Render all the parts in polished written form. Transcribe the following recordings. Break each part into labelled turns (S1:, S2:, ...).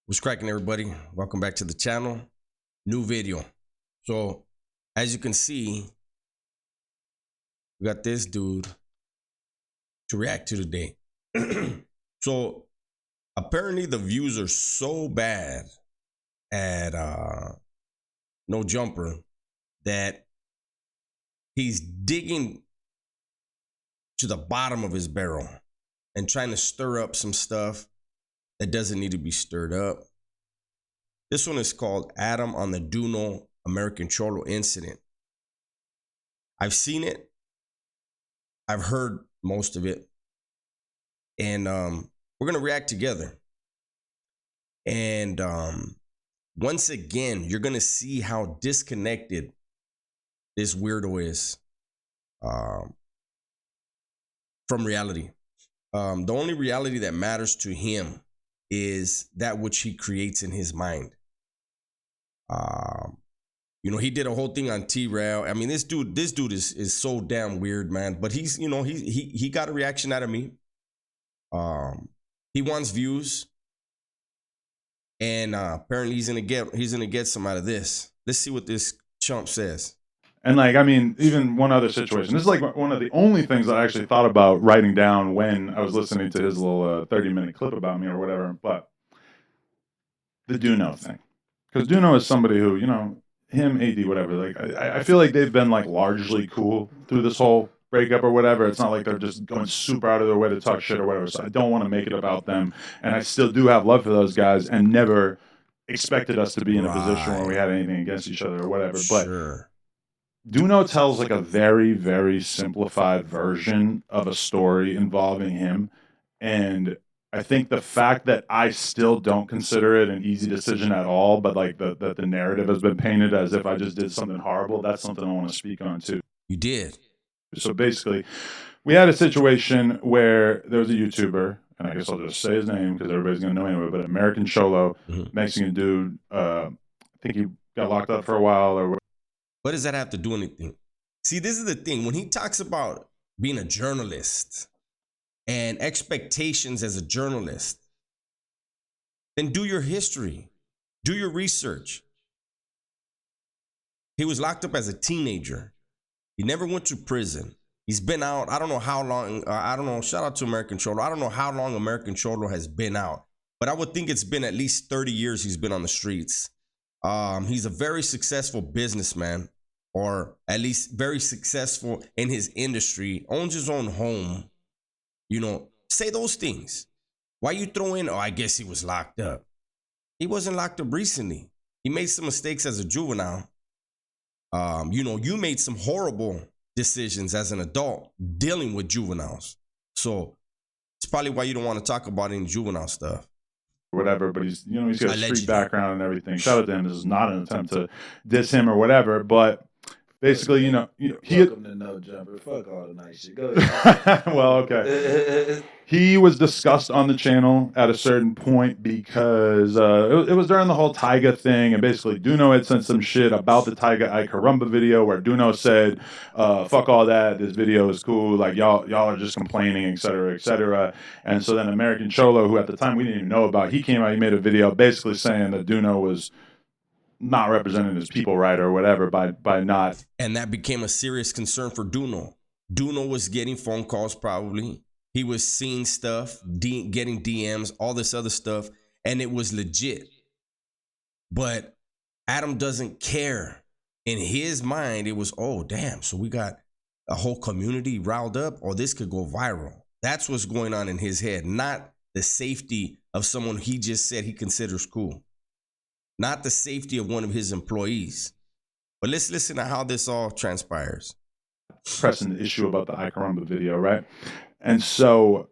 S1: What's cracking, everybody? Welcome back to the channel. New video. So, as you can see, we got this dude to react to today. So, apparently the views are so bad at No Jumper that he's digging to the bottom of his barrel and trying to stir up some stuff that doesn't need to be stirred up. This one is called Adam on the Duno American Cholo incident. I've seen it. I've heard most of it. And we're going to react together. And once again, you're going to see how disconnected this weirdo is from reality. The only reality that matters to him is that which he creates in his mind. He did a whole thing on T-Rail. I mean, this dude is so damn weird, man. But he's, he got a reaction out of me. He wants views, and apparently he's gonna get some out of this. Let's see what this chump says.
S2: And like, I mean, even one other situation. This is like one of the only things I actually thought about writing down when I was listening to his little 30-minute clip about me or whatever. But the Duno thing, because Duno is somebody who, him, AD, whatever. Like, I feel like they've been like largely cool through this whole breakup or whatever. It's not like they're just going super out of their way to talk shit or whatever. So I don't want to make it about them. And I still do have love for those guys and never expected us to be in a position where we had anything against each other or whatever.
S1: Sure.
S2: But Duno tells like a very, very simplified version of a story involving him. And I think the fact that I still don't consider it an easy decision at all, but like the narrative has been painted as if I just did something horrible, that's something I want to speak on too.
S1: You did.
S2: So basically, we had a situation where there was a YouTuber, and I guess I'll just say his name because everybody's going to know anyway, but American Cholo, Mexican dude, I think he got locked up for a while or
S1: what does that have to do with anything? See, this is the thing. When he talks about being a journalist and expectations as a journalist, then do your history. Do your research. He was locked up as a teenager. He never went to prison. He's been out, I don't know how long, I don't know, shout out to American Cholo. I don't know how long American Cholo has been out, but I would think it's been at least 30 years he's been on the streets. He's a very successful businessman, or at least very successful in his industry, owns his own home. Say those things. Why you throw in, I guess he was locked up. He wasn't locked up recently. He made some mistakes as a juvenile. You made some horrible decisions as an adult dealing with juveniles. So it's probably why you don't want to talk about any juvenile stuff.
S2: Whatever, but he's got a street background and everything. Shout out to him. This is not an attempt to diss him or whatever, but basically, he
S3: welcome to No Jumper. Fuck all the nice shit. Go ahead.
S2: Well, okay. He was discussed on the channel at a certain point because it was during the whole Tyga thing, and basically Duno had sent some shit about the Tyga I Carumba video where Duno said, fuck all that, this video is cool, like y'all are just complaining, etc., etc. And so then American Cholo, who at the time we didn't even know about, he came out, he made a video basically saying that Duno was not representing his people right or whatever by not.
S1: And that became a serious concern for Duno. Duno was getting phone calls probably. He was seeing stuff, getting DMs, all this other stuff, and it was legit. But Adam doesn't care. In his mind, it was, oh, damn, so we got a whole community riled up, or this could go viral. That's what's going on in his head, not the safety of someone he just said he considers cool. Not the safety of one of his employees. But let's listen to how this all transpires.
S2: Pressing the issue about the I Carumba video, right? And so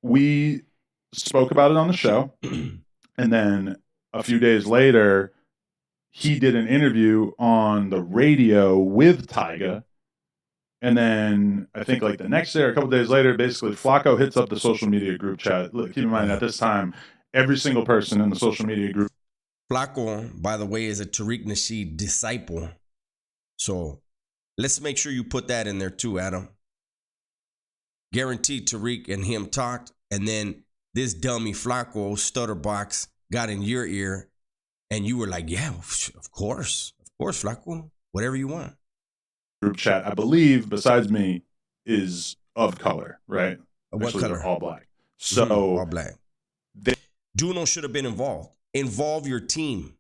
S2: we spoke about it on the show. And then a few days later, he did an interview on the radio with Tyga. And then I think like the next day or a couple days later, basically Flacco hits up the social media group chat. Look, keep in mind at this time, every single person in the social media group.
S1: Flacco, by the way, is a Tariq Nasheed disciple. So let's make sure you put that in there too, Adam. Guaranteed Tariq and him talked, and then this dummy Flacco, Stutterbox, got in your ear and you were like, yeah, of course, Flaco, whatever you want.
S2: Group chat, I believe, besides me, is of color, right?
S1: What
S2: Actually,
S1: color?
S2: they're all black. So
S1: all black. Duno should have been involved. Involve your team.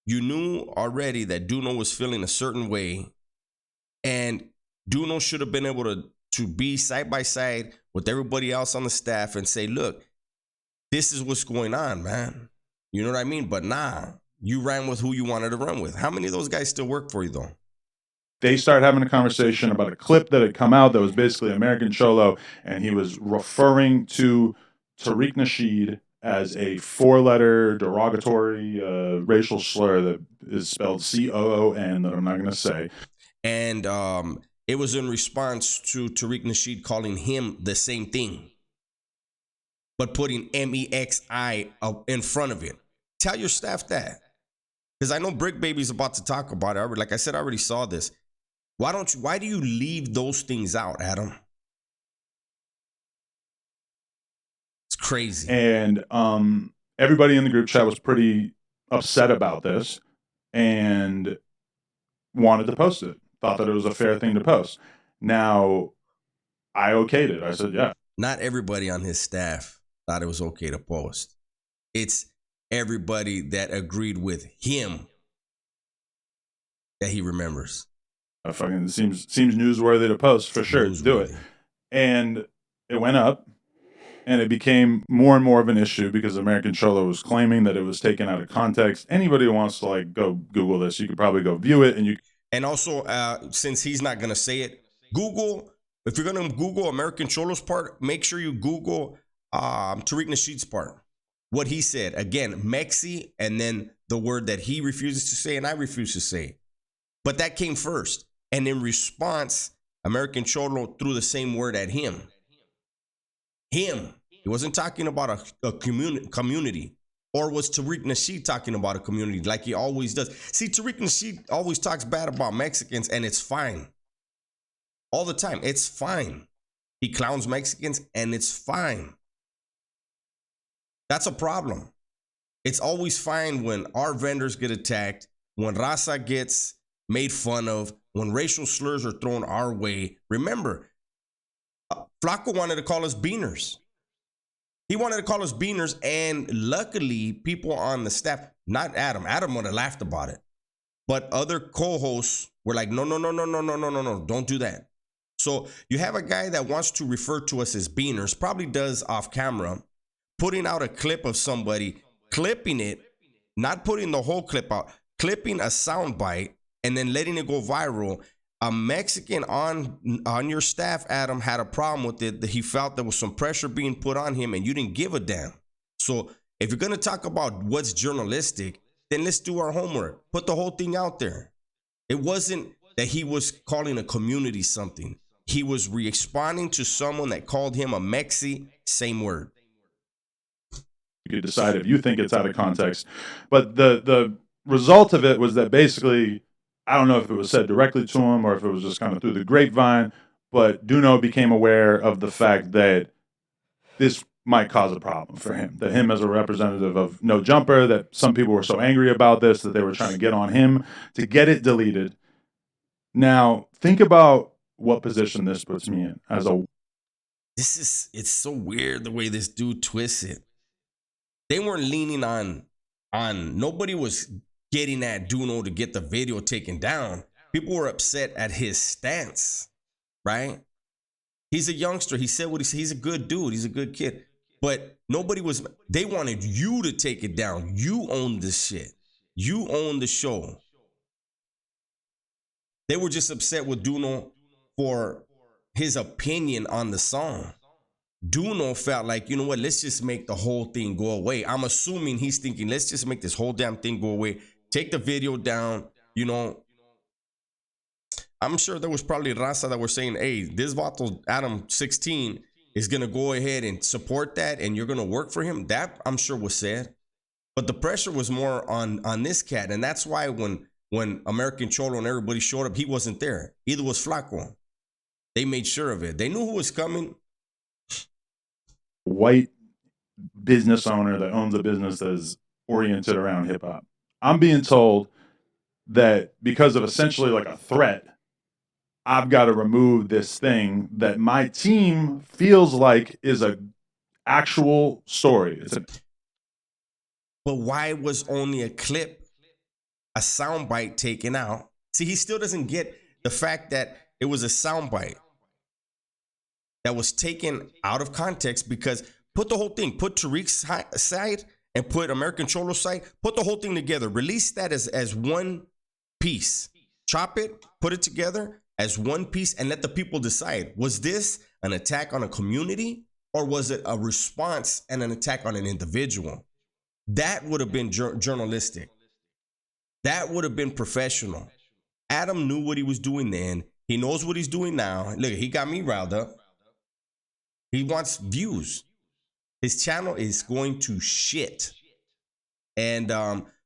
S1: You knew already that Duno was feeling a certain way, and Duno should have been able to be side by side with everybody else on the staff and say, look, this is what's going on, man. You know what I mean? But nah, you ran with who you wanted to run with. How many of those guys still work for you, though?
S2: They started having a conversation about a clip that had come out that was basically American Cholo, and he was referring to Tariq Nasheed as a four-letter derogatory racial slur that is spelled C-O-O-N that I'm not going to say.
S1: And it was in response to Tariq Nasheed calling him the same thing, but putting MEXI in front of it. Tell your staff that. Because I know Brick Baby's about to talk about it. Like I said, I already saw this. Why do you leave those things out, Adam? It's crazy.
S2: And everybody in the group chat was pretty upset about this and wanted to post it. Thought that it was a fair thing to post. Now, I okayed it. I said, yeah.
S1: Not everybody on his staff thought it was okay to post. It's everybody that agreed with him that he remembers.
S2: Fucking seems newsworthy to post for sure.
S1: Newsworthy.
S2: Do it. And it went up, and it became more and more of an issue because American Cholo was claiming that it was taken out of context. Anybody who wants to go Google this, you could probably go view it, and you.
S1: And also, since he's not gonna say it, Google. If you're gonna Google American Cholo's part, make sure you Google Tariq Nasheed's part. What he said again, Mexi, and then the word that he refuses to say and I refuse to say. But that came first. And in response, American Cholo threw the same word at him. Him. He wasn't talking about a community. Or was Tariq Nasheed talking about a community like he always does? See, Tariq Nasheed always talks bad about Mexicans, and it's fine. All the time. It's fine. He clowns Mexicans, and it's fine. That's a problem. It's always fine when our vendors get attacked, when Raza gets made fun of, when racial slurs are thrown our way. Remember, Flaco wanted to call us beaners. He wanted to call us beaners, and luckily, people on the staff, not Adam. Adam would have laughed about it. But other co-hosts were like, no, don't do that. So you have a guy that wants to refer to us as beaners, probably does off camera, putting out a clip of somebody, clipping it, not putting the whole clip out, clipping a soundbite, and then letting it go viral. A Mexican on your staff, Adam, had a problem with it. That he felt there was some pressure being put on him, and you didn't give a damn. So if you're gonna talk about what's journalistic, then let's do our homework. Put the whole thing out there. It wasn't that he was calling a community something. He was responding to someone that called him a Mexi, same word.
S2: You could decide if you think it's out of context. But the result of it was that basically, I don't know if it was said directly to him or if it was just kind of through the grapevine, but Duno became aware of the fact that this might cause a problem for him, that him as a representative of No Jumper, that some people were so angry about this that they were trying to get on him to get it deleted. Now, think about what position this puts me in as a...
S1: It's so weird the way this dude twists it. They weren't leaning on nobody was getting at Duno to get the video taken down. People were upset at his stance, right? He's a youngster. He said what he said. He's a good dude. He's a good kid. But nobody was, they wanted you to take it down. You own this shit. You own the show. They were just upset with Duno for his opinion on the song. Duno felt like, you know what, let's just make the whole thing go away. I'm assuming he's thinking, let's just make this whole damn thing go away. Take the video down, you know. I'm sure there was probably Raza that were saying, hey, this vato Adam 16 is going to go ahead and support that and you're going to work for him. That I'm sure was said. But the pressure was more on this cat. And that's why when American Cholo and everybody showed up, he wasn't there. Either was Flaco. They made sure of it. They knew who was coming.
S2: White business owner that owns a business that is oriented around hip hop. I'm being told that because of essentially like a threat, I've got to remove this thing that my team feels like is a actual story.
S1: But why was only a clip, a soundbite taken out? See, he still doesn't get the fact that it was a soundbite that was taken out of context, because put the whole thing, put Tariq's side and put American Cholo's side, put the whole thing together, release that as one piece, chop it, put it together as one piece, and let the people decide. Was this an attack on a community, or was it a response and an attack on an individual? That would have been journalistic. That would have been professional. Adam knew what he was doing then. He knows what he's doing now. Look, he got me riled up. He wants views. His channel is going to shit. And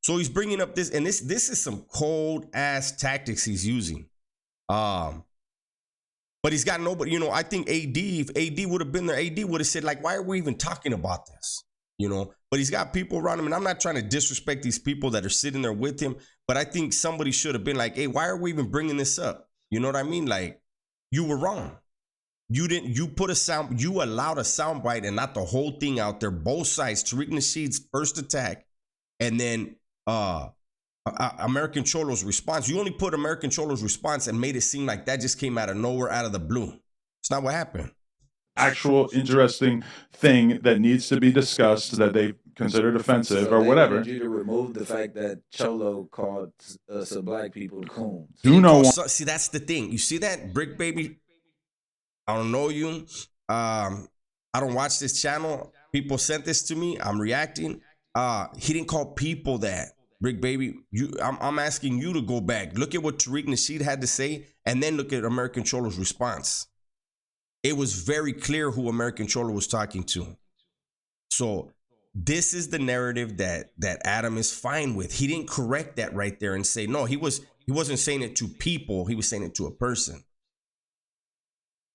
S1: so he's bringing up this, and this is some cold ass tactics he's using. But he's got nobody, I think if AD would have been there, AD would have said, like, why are we even talking about this? But he's got people around him, and I'm not trying to disrespect these people that are sitting there with him, but I think somebody should have been like, hey, why are we even bringing this up? You know what I mean? Like, you were wrong. You allowed a soundbite and not the whole thing out there, both sides, Tariq Nasheed's first attack, and then American Cholo's response. You only put American Cholo's response and made it seem like that just came out of nowhere, out of the blue. It's not what happened.
S2: Actual interesting thing that needs to be discussed that they considered offensive
S3: So
S2: or
S3: they
S2: whatever.
S3: wanted you to remove the fact that Cholo called some black people coons.
S1: See, that's the thing. You see that, Brick Baby? I don't know you. I don't watch this channel. People sent this to me. I'm reacting. He didn't call people that. Brick Baby, I'm asking you to go back. Look at what Tariq Nasheed had to say, and then look at American Cholo's response. It was very clear who American Cholo was talking to. So this is the narrative that Adam is fine with. He didn't correct that right there and say, no, he wasn't saying it to people. He was saying it to a person.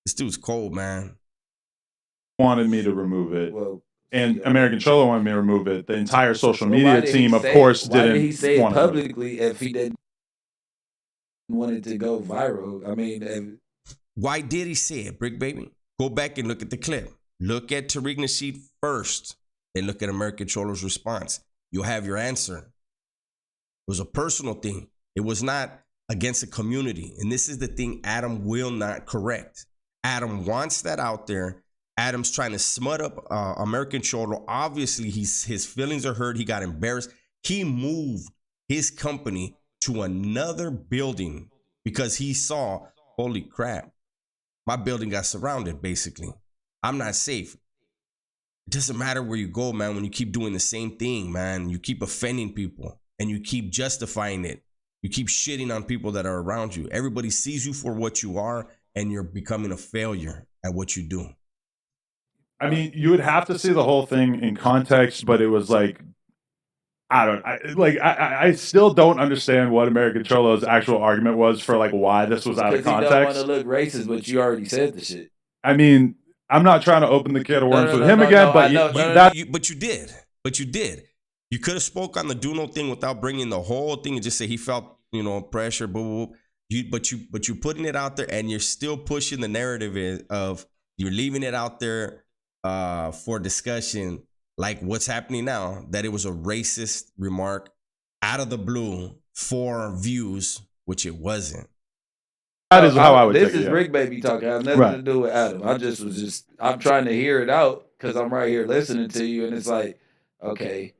S1: This dude's cold, man.
S2: Wanted me to remove it.
S3: Well,
S2: and
S3: yeah.
S2: American Cholo wanted me to remove it. The entire social media team, of course,
S3: why
S2: didn't.
S3: Did he say it
S2: want to remove
S3: publicly if he didn't want it to go viral? I mean,
S1: why did he say it, Brick Baby? Go back and look at the clip. Look at Tariq Nasheed first, then look at American Cholo's response. You'll have your answer. It was a personal thing. It was not against the community. And this is the thing Adam will not correct. Adam wants that out there. Adam's trying to smut up American Cholo. Obviously, his feelings are hurt. He got embarrassed. He moved his company to another building because he saw, holy crap, my building got surrounded, basically. I'm not safe. It doesn't matter where you go, man, when you keep doing the same thing, man. You keep offending people and you keep justifying it. You keep shitting on people that are around you. Everybody sees you for what you are, and you're becoming a failure at what you do.
S2: I mean, you would have to see the whole thing in context, but it was like, I still don't understand what American Cholo's actual argument was for like why this was out of context.
S3: You don't want to look racist, but you already said the shit.
S2: I mean, I'm not trying to open the can of worms with him again, but
S1: you did. But you did. You could have spoke on the Duno thing without bringing the whole thing and just say he felt, pressure, boo, boo. But you're putting it out there, and you're still pushing the narrative of you're leaving it out there for discussion, like what's happening now, that it was a racist remark out of the blue for views, which it wasn't.
S2: That is how I would
S3: This
S2: take
S3: is
S2: it,
S3: Rick Baby talking. I have nothing to do with Adam. I'm trying to hear it out because I'm right here listening to you, and it's like, okay,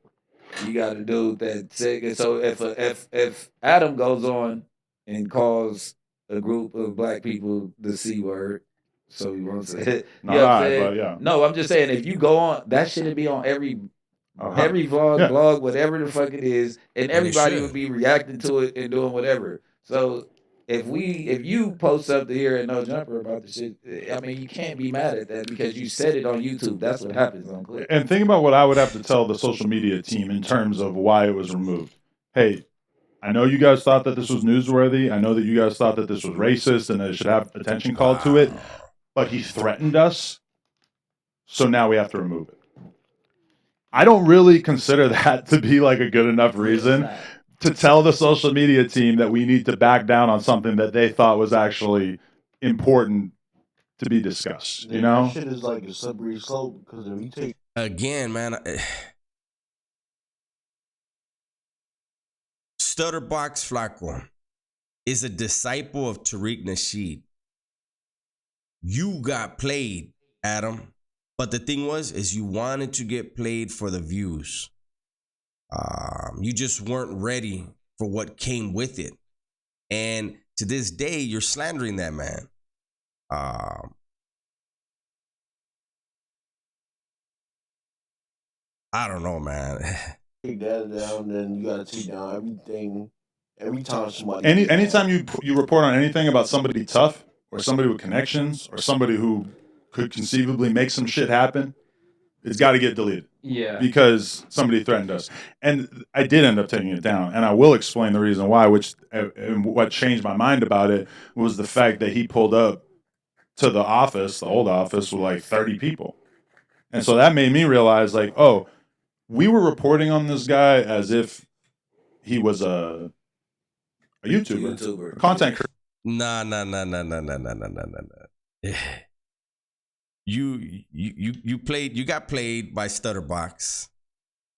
S3: you got a dude that said. So if Adam goes on and calls a group of black people the C word, so you want to say it? No, I'm just saying if you go on, that shouldn't be on every vlog, blog, whatever the fuck it is, and everybody would be reacting to it and doing whatever. So if you post something here and No Jumper about the shit, I mean, you can't be mad at that because you said it on YouTube. That's what happens on clip.
S2: And think about what I would have to tell the social media team in terms of why it was removed. Hey, I know you guys thought that this was newsworthy. I know that you guys thought that this was racist and that it should have attention called to it, but he threatened us, so now we have to remove it. I don't really consider that to be like a good enough reason to tell the social media team that we need to back down on something that they thought was actually important to be discussed. You know,
S4: that shit is like a slippery slope because if you take
S1: Again, man, Stutterbox Flacco is a disciple of Tariq Nasheed. You got played, Adam. But the thing is you wanted to get played for the views. You just weren't ready for what came with it. And to this day, you're slandering that man. I don't know, man.
S4: take that down, then you gotta take down everything. Every time somebody
S2: anytime you report on anything about somebody tough or somebody with connections or somebody who could conceivably make some shit happen, it's got to get deleted.
S3: Yeah.
S2: Because somebody threatened us. And I did end up taking it down. And I will explain the reason why, which and what changed my mind about it was the fact that he pulled up to the office, the old office, with like 30 people. And so that made me realize, like, oh, we were reporting on this guy as if he was a YouTuber. A content creator.
S1: Nah. You played. You got played by Stutterbox,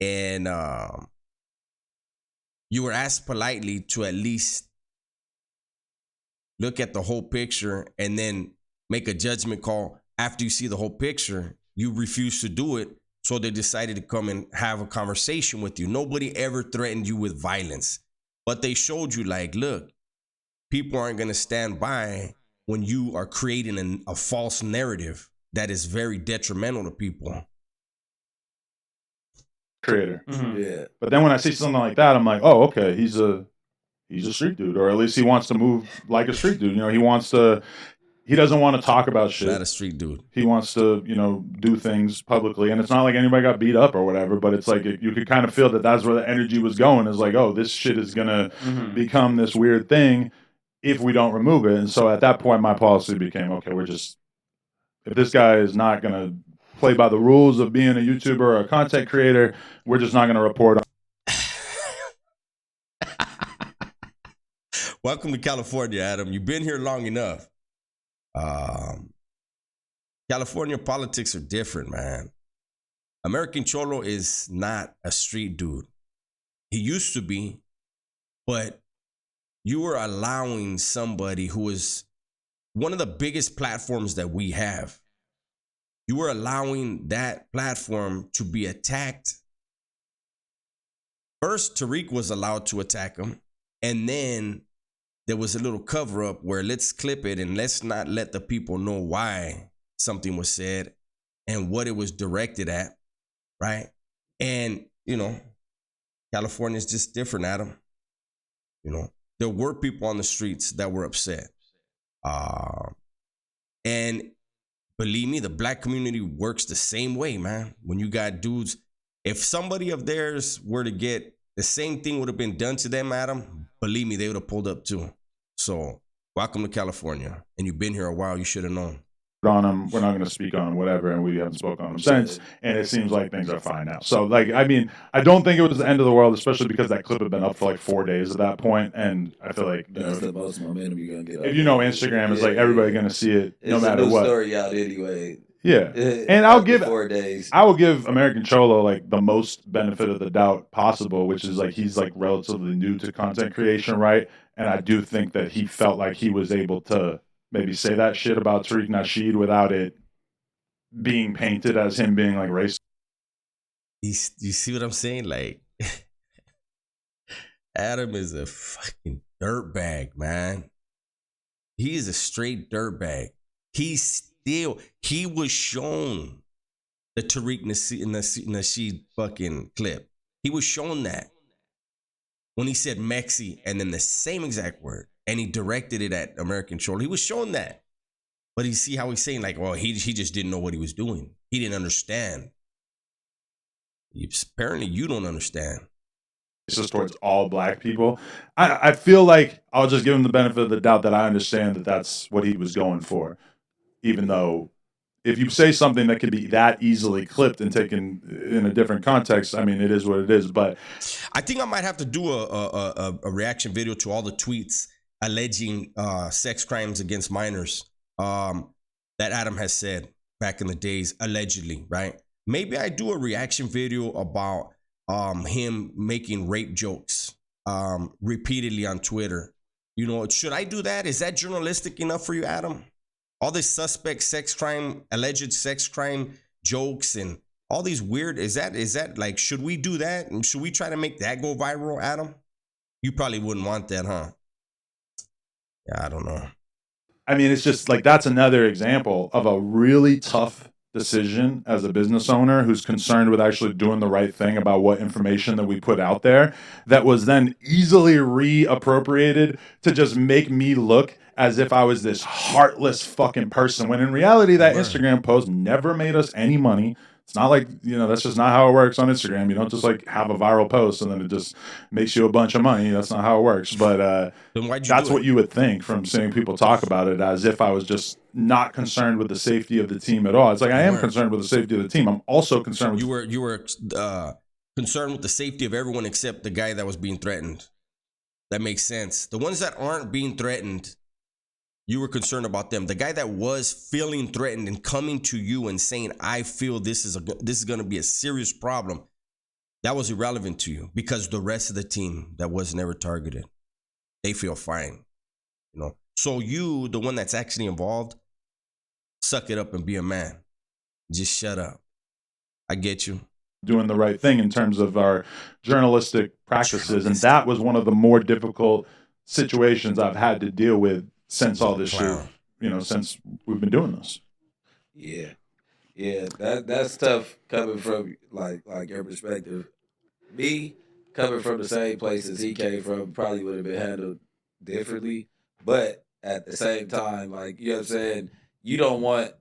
S1: and you were asked politely to at least look at the whole picture and then make a judgment call after you see the whole picture. You refused to do it, so they decided to come and have a conversation with you. Nobody ever threatened you with violence, but they showed you, like, look, people aren't going to stand by when you are creating a false narrative that is very detrimental to people.
S2: Creator.
S3: Mm-hmm. Yeah.
S2: But then when I see something like that, I'm like, oh, okay, he's a street dude, or at least he wants to move like a street dude. You know, he doesn't want to talk about shit.
S1: Not a street dude.
S2: He wants to, do things publicly, and it's not like anybody got beat up or whatever. But it's like you could kind of feel that that's where the energy was going. Is like, oh, this shit is gonna become this weird thing if we don't remove it. And so at that point, my policy became, okay, if this guy is not gonna play by the rules of being a YouTuber or a content creator, we're just not gonna report on.
S1: Welcome to California, Adam. You've been here long enough. California politics are different, man. American Cholo is not a street dude. He used to be, but you were allowing somebody who is one of the biggest platforms that we have. You were allowing that platform to be attacked. First, Tariq was allowed to attack him, and then there was a little cover up where let's clip it and let's not let the people know why something was said and what it was directed at, right? And, California is just different, Adam. There were people on the streets that were upset. And believe me, the black community works the same way, man. When you got dudes, if somebody of theirs were to get the same thing would have been done to them, Adam, believe me, they would have pulled up too. So welcome to California. And you've been here a while. You should have known.
S2: On him, we're not going to speak on him, whatever, and we haven't spoken on him since, and it seems like things are fine now. So, like, I mean, I don't think it was the end of the world, especially because that clip had been up for like 4 days at that point, and I feel like
S3: that's the most momentum you're gonna get.
S2: If Instagram is like everybody going to see it no matter what.
S3: It's a new story out anyway.
S2: Yeah, and I'll give
S3: 4 days.
S2: I will give American Cholo like the most benefit of the doubt possible, which is like he's like relatively new to content creation, right? And I do think that he felt like he was able to maybe say that shit about Tariq Nasheed without it being painted as him being like racist.
S1: You see what I'm saying? Like, Adam is a fucking dirtbag, man. He is a straight dirtbag. He was shown the Tariq Nasheed fucking clip. He was shown that when he said Mexi and then the same exact word. And he directed it at American Cholo. He was shown that. But you see how he's saying, like, well, he just didn't know what he was doing. He didn't understand. Apparently, you don't understand.
S2: It's just towards all black people. I feel like I'll just give him the benefit of the doubt that I understand that that's what he was going for. Even though if you say something that could be that easily clipped and taken in a different context, I mean, it is what it is. But
S1: I think I might have to do a reaction video to all the tweets alleging sex crimes against minors that Adam has said back in the days, allegedly, right? Maybe I do a reaction video about him making rape jokes repeatedly on Twitter. You know, should I do that? Is that journalistic enough for you, Adam? All this suspect sex crime, alleged sex crime jokes and all these weird, is that like, should we do that? And should we try to make that go viral, Adam? You probably wouldn't want that, huh? Yeah, I don't know.
S2: I mean, it's just like, that's another example of a really tough decision as a business owner who's concerned with actually doing the right thing about what information that we put out there, that was then easily reappropriated to just make me look as if I was this heartless fucking person, when in reality that Instagram post never made us any money. It's not like, that's just not how it works on Instagram. You don't just like have a viral post and then it just makes you a bunch of money. That's not how it works. But that's what you would think from seeing people talk about it, as if I was just not concerned with the safety of the team at all. It's like, I am concerned with the safety of the team. I'm also concerned with...
S1: You were concerned with the safety of everyone except the guy that was being threatened. That makes sense. The ones that aren't being threatened, you were concerned about them. The guy that was feeling threatened and coming to you and saying, I feel this is going to be a serious problem, that was irrelevant to you, because the rest of the team that was never targeted, they feel fine. So you, the one that's actually involved, suck it up and be a man. Just shut up. I get you.
S2: Doing the right thing in terms of our journalistic practices. And that was one of the more difficult situations I've had to deal with since all this shit, since we've been doing this.
S3: Yeah. That's tough coming from like your perspective. Me coming from the same place as he came from probably would have been handled differently. But at the same time, like, you know what I'm saying, you don't want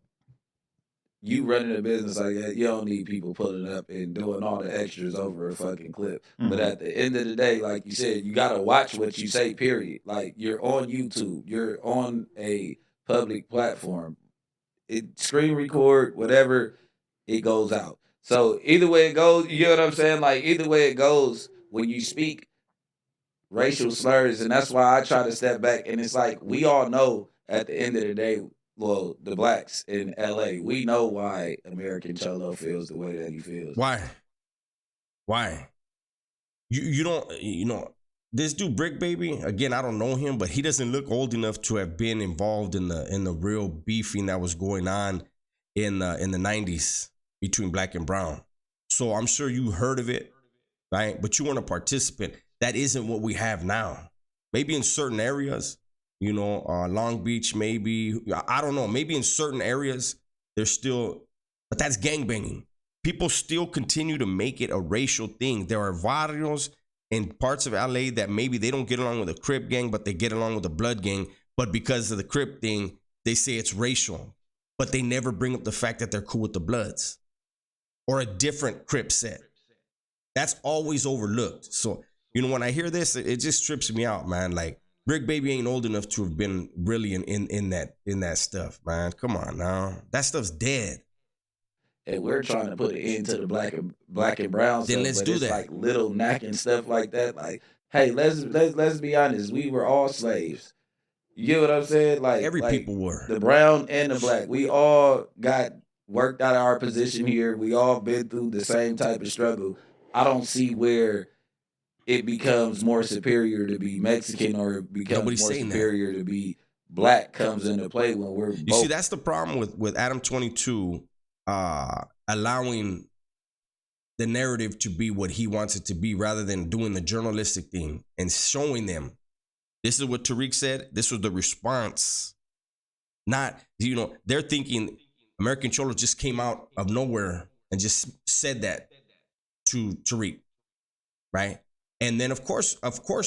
S3: you running a business like that. You don't need people pulling up and doing all the extras over a fucking clip. Mm-hmm. But at the end of the day, like you said, you got to watch what you say, period. Like, you're on YouTube. You're on a public platform. It screen record, whatever, it goes out. So either way it goes, you know what I'm saying? Like, either way it goes, when you speak racial slurs, and that's why I try to step back. And it's like, we all know at the end of the day, well, the blacks in LA, we know why American Cholo feels the way that he feels.
S1: Why? You don't, this dude Brick Baby, again, I don't know him, but he doesn't look old enough to have been involved in the real beefing that was going on in the 90s between black and brown. So I'm sure you heard of it, right? But you weren't a participant. That isn't what we have now. Maybe in certain areas, Long Beach, maybe, I don't know, maybe in certain areas, there's still, but that's gangbanging. People still continue to make it a racial thing. There are barrios in parts of LA that maybe they don't get along with the Crip gang, but they get along with the Blood gang. But because of the Crip thing, they say it's racial, but they never bring up the fact that they're cool with the Bloods or a different Crip set. That's always overlooked. So, when I hear this, it just trips me out, man. Like, Brick Baby ain't old enough to have been really in that stuff, man. Come on now. That stuff's dead.
S3: And we're trying to put an end to the black and brown stuff.
S1: Then let's do that.
S3: Like little knacking stuff like that. Like, hey, let's be honest. We were all slaves. You get what I'm saying? Like,
S1: people were.
S3: The brown and the black. We all got worked out of our position here. We all been through the same type of struggle. I don't see where it becomes more superior to be Mexican or it becomes more superior to be black comes into play when we're both.
S1: You see, that's the problem with Adam 22 allowing the narrative to be what he wants it to be rather than doing the journalistic thing and showing them. This is what Tariq said. This was the response. Not, they're thinking American Cholo just came out of nowhere and just said that to Tariq, right? And then, of course,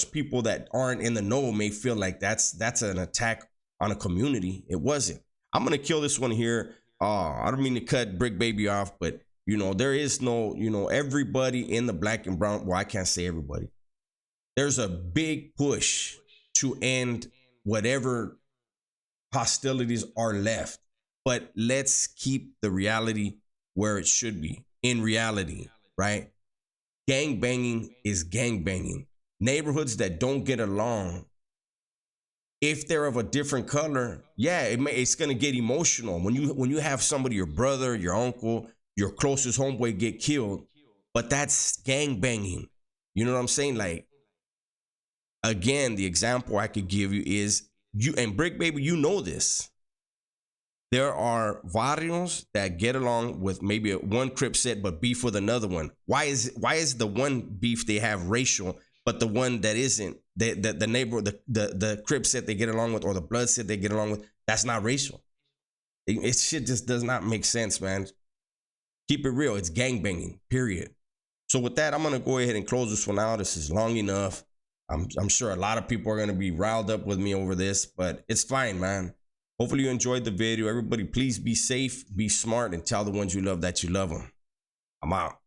S1: people that aren't in the know may feel like that's an attack on a community. It wasn't. I'm going to kill this one here. I don't mean to cut Brick Baby off, but, there is no, everybody in the black and brown. Well, I can't say everybody. There's a big push to end whatever hostilities are left but let's keep the reality where it should be. In reality, right? Gang banging is gang banging. Neighborhoods that don't get along, if they're of a different color, yeah, it's gonna get emotional when you have somebody, your brother, your uncle, your closest homeboy get killed. But that's gang banging. You know what I'm saying? Like, again, the example I could give you is you and Brick Baby. You know this. There are barrios that get along with maybe one Crip set, but beef with another one. Why is the one beef they have racial, but the one that isn't, the neighbor, the Crip set they get along with, or the Blood set they get along with, that's not racial. It shit just does not make sense, man. Keep it real. It's gangbanging, period. So with that, I'm gonna go ahead and close this one out. This is long enough. I'm sure a lot of people are gonna be riled up with me over this, but it's fine, man. Hopefully you enjoyed the video. Everybody, please be safe, be smart, and tell the ones you love that you love them. I'm out.